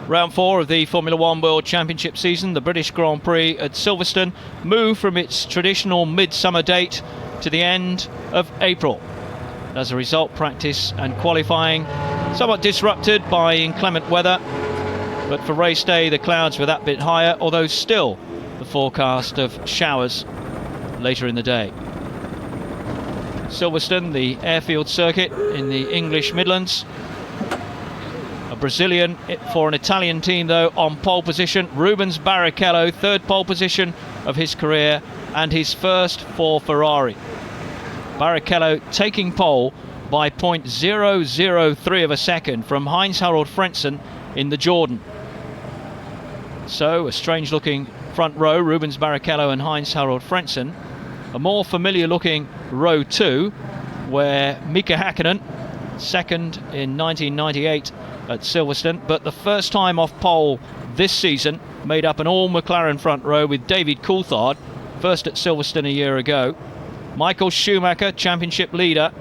Round 4 of the Formula One World Championship season, the British Grand Prix at Silverstone moved from its traditional midsummer date to the end of April. As a result, practice and qualifying somewhat disrupted by inclement weather, but for race day the clouds were that bit higher, although still the forecast of showers later in the day. Silverstone, the airfield circuit in the English Midlands. A Brazilian for an Italian team though on pole position. Rubens Barrichello, third pole position of his career and his first for Ferrari. Barrichello taking pole by 0.003 of a second from Heinz-Harald Frentzen in the Jordan. So a strange looking front row, Rubens Barrichello and Heinz-Harald Frentzen. A more familiar looking row 2 where Mika Häkkinen, second in 1998 at Silverstone, but the first time off pole this season, made up an all McLaren front row with David Coulthard, first at Silverstone a year ago. Michael Schumacher, championship leader,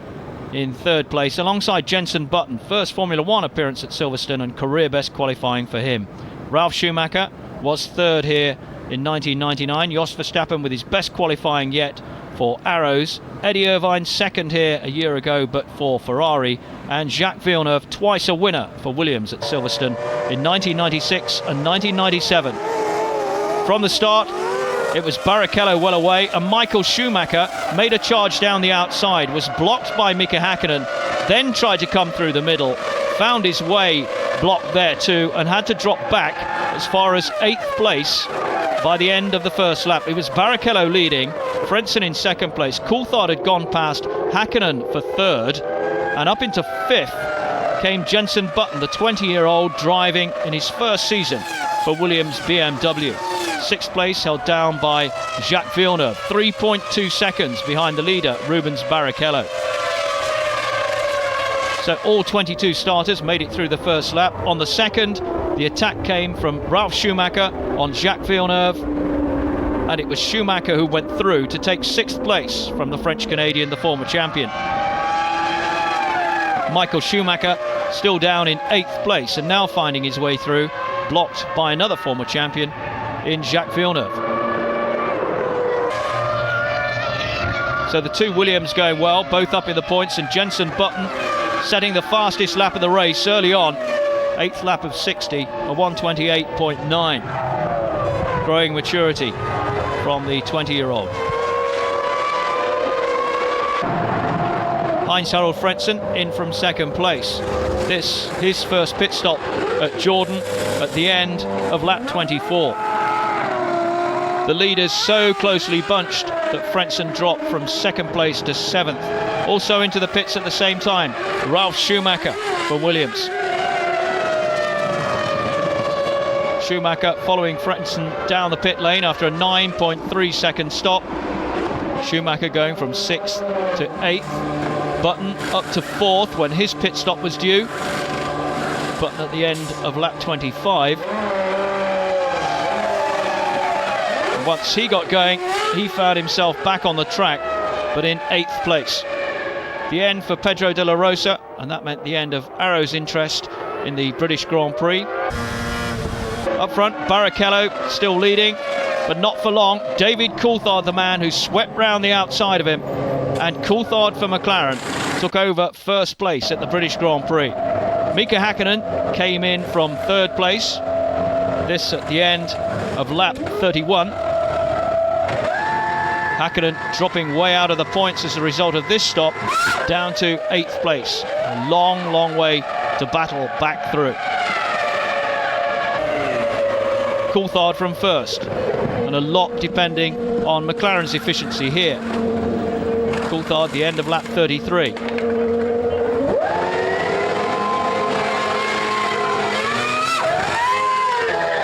in third place alongside Jenson Button, first Formula One appearance at Silverstone and career best qualifying for him. Ralf Schumacher was third here in 1999. Jos Verstappen with his best qualifying yet for Arrows. Eddie Irvine second here a year ago but for Ferrari, and Jacques Villeneuve twice a winner for Williams at Silverstone in 1996 and 1997. From the start it was Barrichello well away, and Michael Schumacher made a charge down the outside, was blocked by Mika Häkkinen, then tried to come through the middle, found his way blocked there too, and had to drop back as far as 8th place by the end of the first lap. It was Barrichello leading, Frentzen in second place. Coulthard had gone past Häkkinen for third, and up into 5th came Jenson Button, the 20-year-old, driving in his first season for Williams BMW. 6th place held down by Jacques Villeneuve, 3.2 seconds behind the leader Rubens Barrichello. So all 22 starters made it through the first lap. On the second, the attack came from Ralf Schumacher on Jacques Villeneuve, and it was Schumacher who went through to take 6th place from the French-Canadian, the former champion. Michael Schumacher still down in 8th place and now finding his way through, blocked by another former champion in Jacques Villeneuve. So the two Williams going well, both up in the points, and Jenson Button setting the fastest lap of the race early on, 8th lap of 60, a 1:28.9. Growing maturity from the 20-year-old. Heinz-Harald Frentzen in from second place. This his first pit stop at Jordan at the end of lap 24. The leaders so closely bunched that Frentzen dropped from second place to 7th. Also into the pits at the same time, Ralf Schumacher for Williams. Schumacher following Frentzen down the pit lane after a 9.3 second stop. Schumacher going from 6th to 8th. Button up to 4th when his pit stop was due. Button at the end of lap 25. Once he got going, he found himself back on the track, but in 8th place. The end for Pedro de la Rosa, and that meant the end of Arrow's interest in the British Grand Prix. Up front, Barrichello still leading, but not for long. David Coulthard, the man who swept round the outside of him, and Coulthard for McLaren took over first place at the British Grand Prix. Mika Häkkinen came in from third place, this at the end of lap 31. Häkkinen dropping way out of the points as a result of this stop, down to 8th place. A long, long way to battle back through. Coulthard from first, and a lot depending on McLaren's efficiency here. Coulthard the end of lap 33.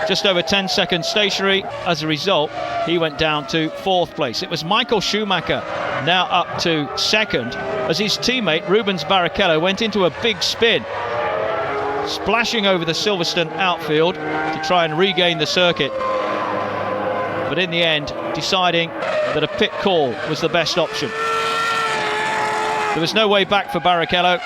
Just over 10 seconds stationary. As a result, he went down to 4th place. It was Michael Schumacher now up to 2nd as his teammate Rubens Barrichello went into a big spin, splashing over the Silverstone outfield to try and regain the circuit, but in the end deciding that a pit call was the best option. There was no way back for Barrichello.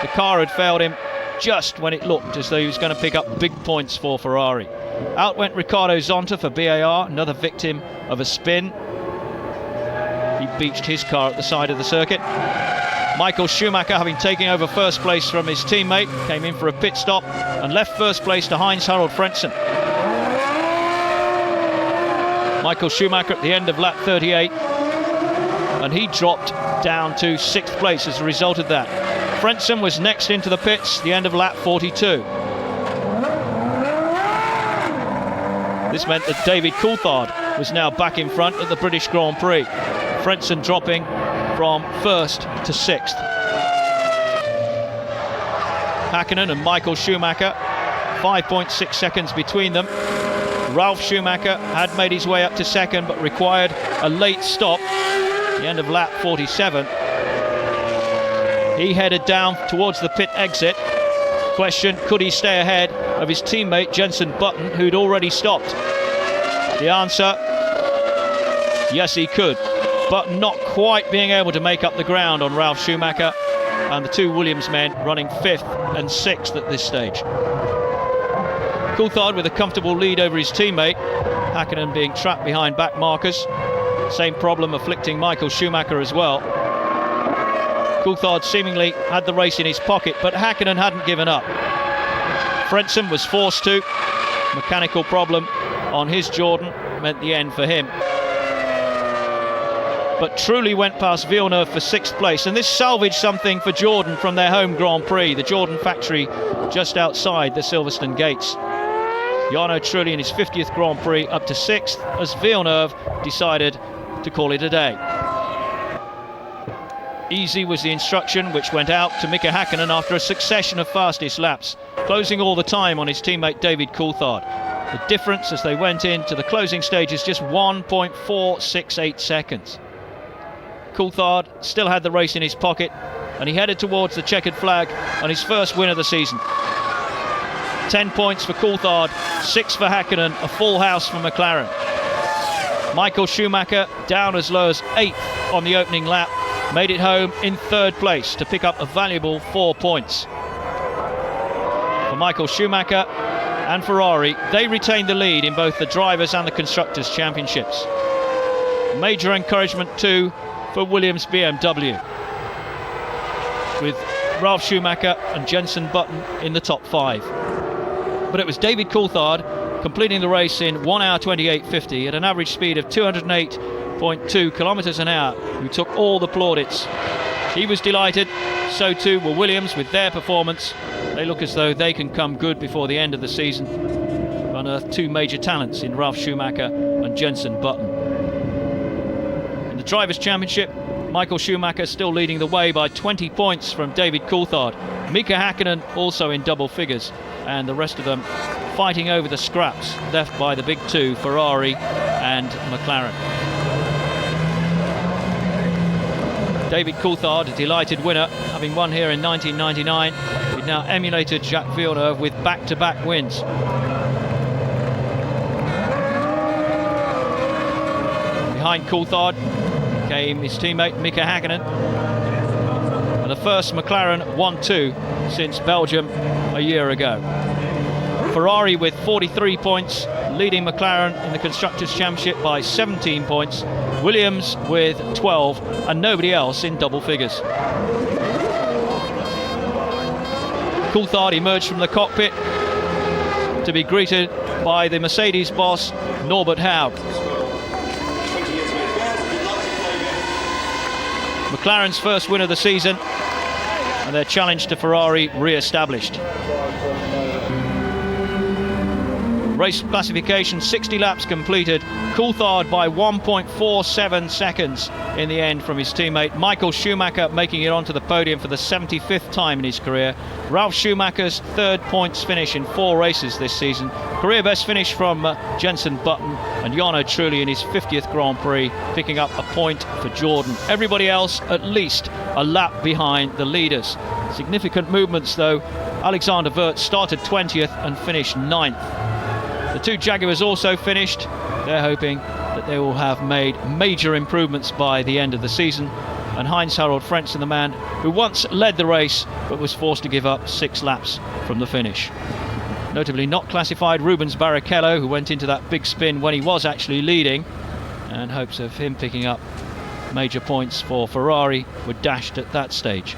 The car had failed him just when it looked as though he was going to pick up big points for Ferrari. Out went Ricardo Zonta for BAR, another victim of a spin. He beached his car at the side of the circuit. Michael Schumacher, having taken over first place from his teammate, came in for a pit stop and left first place to Heinz-Harald Frentzen. Michael Schumacher at the end of lap 38, and he dropped down to 6th place as a result of that. Frentzen was next into the pits, the end of lap 42. This meant that David Coulthard was now back in front at the British Grand Prix. Frentzen dropping from 1st to 6th. Häkkinen and Michael Schumacher, 5.6 seconds between them. Ralf Schumacher had made his way up to 2nd but required a late stop, the end of lap 47. He headed down towards the pit exit. Question, could he stay ahead of his teammate Jenson Button, who'd already stopped? The answer, yes he could, but not quite being able to make up the ground on Ralf Schumacher and the two Williams men running 5th and 6th at this stage. Coulthard with a comfortable lead over his teammate, Häkkinen being trapped behind back markers. Same problem afflicting Michael Schumacher as well. Coulthard seemingly had the race in his pocket, but Häkkinen hadn't given up. Frentzen was forced to. Mechanical problem on his Jordan meant the end for him. But truly went past Villeneuve for 6th place, and this salvaged something for Jordan from their home Grand Prix, the Jordan factory just outside the Silverstone gates. Jarno Trulli in his 50th Grand Prix up to 6th as Villeneuve decided to call it a day. Easy was the instruction which went out to Mika Häkkinen after a succession of fastest laps, closing all the time on his teammate David Coulthard. The difference as they went into the closing stage is just 1.468 seconds. Coulthard still had the race in his pocket and he headed towards the checkered flag on his first win of the season. 10 points for Coulthard, 6 for Häkkinen, a full house for McLaren. Michael Schumacher down as low as 8th on the opening lap, made it home in 3rd place to pick up a valuable 4 points. For Michael Schumacher and Ferrari, they retained the lead in both the Drivers' and the Constructors' Championships. Major encouragement too for Williams BMW, with Ralf Schumacher and Jenson Button in the top 5. But it was David Coulthard completing the race in 1 hour 28.50 at an average speed of 208.2 kilometres an hour who took all the plaudits. He was delighted, so too were Williams with their performance. They look as though they can come good before the end of the season. Unearthed two major talents in Ralf Schumacher and Jenson Button. In the Drivers' Championship, Michael Schumacher still leading the way by 20 points from David Coulthard. Mika Häkkinen also in double figures, and the rest of them fighting over the scraps left by the big two, Ferrari and McLaren. David Coulthard, a delighted winner, having won here in 1999. He'd now emulated Jacques Villeneuve with back-to-back wins. Behind Coulthard came his teammate Mika Häkkinen, and the first McLaren 1-2 since Belgium a year ago. Ferrari with 43 points, leading McLaren in the Constructors' Championship by 17 points. Williams with 12, and nobody else in double figures. Coulthard emerged from the cockpit to be greeted by the Mercedes boss, Norbert Haug. McLaren's first win of the season, and their challenge to Ferrari re-established. Race classification, 60 laps completed. Coulthard by 1.47 seconds in the end from his teammate. Michael Schumacher making it onto the podium for the 75th time in his career. Ralf Schumacher's 3rd points finish in 4 races this season. Career best finish from Jenson Button, and Jarno Trulli in his 50th Grand Prix, picking up a point for Jordan. Everybody else at least a lap behind the leaders. Significant movements though. Alexander Wirtz started 20th and finished 9th. The two Jaguars also finished. They're hoping that they will have made major improvements by the end of the season and Heinz-Harald Frentzen, the man who once led the race but was forced to give up 6 laps from the finish. Notably not classified Rubens Barrichello, who went into that big spin when he was actually leading, and hopes of him picking up major points for Ferrari were dashed at that stage.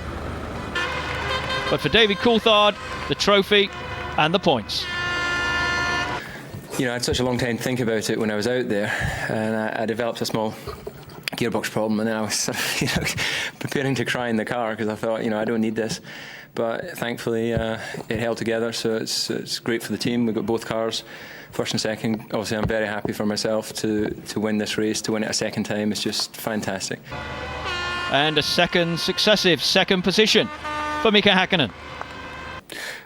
But for David Coulthard, the trophy and the points. You know, I had such a long time to think about it when I was out there, and I developed a small gearbox problem, and then I was sort of, preparing to cry in the car because I thought, I don't need this. But thankfully, it held together, so it's great for the team. We've got both cars, first and second. Obviously, I'm very happy for myself to win this race, to win it a second time. It's just fantastic. And a successive second position for Mika Häkkinen.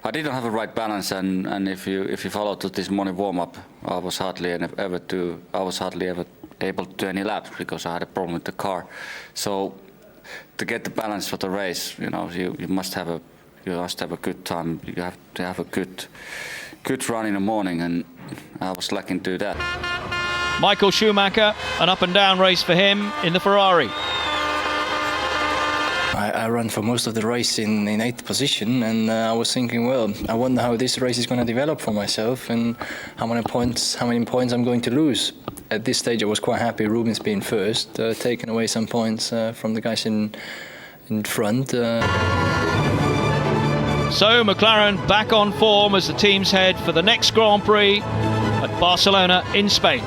I didn't have the right balance, and if you followed this morning warm-up, I was hardly ever able to do any laps because I had a problem with the car. So to get the balance for the race, you must have a good time. You have to have a good run in the morning, and I was lacking to do that. Michael Schumacher, an up and down race for him in the Ferrari. I ran for most of the race in 8th position, and I was thinking, well, I wonder how this race is going to develop for myself and how many points I'm going to lose. At this stage, I was quite happy Rubens being first, taking away some points from the guys in front. So McLaren back on form as the teams head for the next Grand Prix at Barcelona in Spain.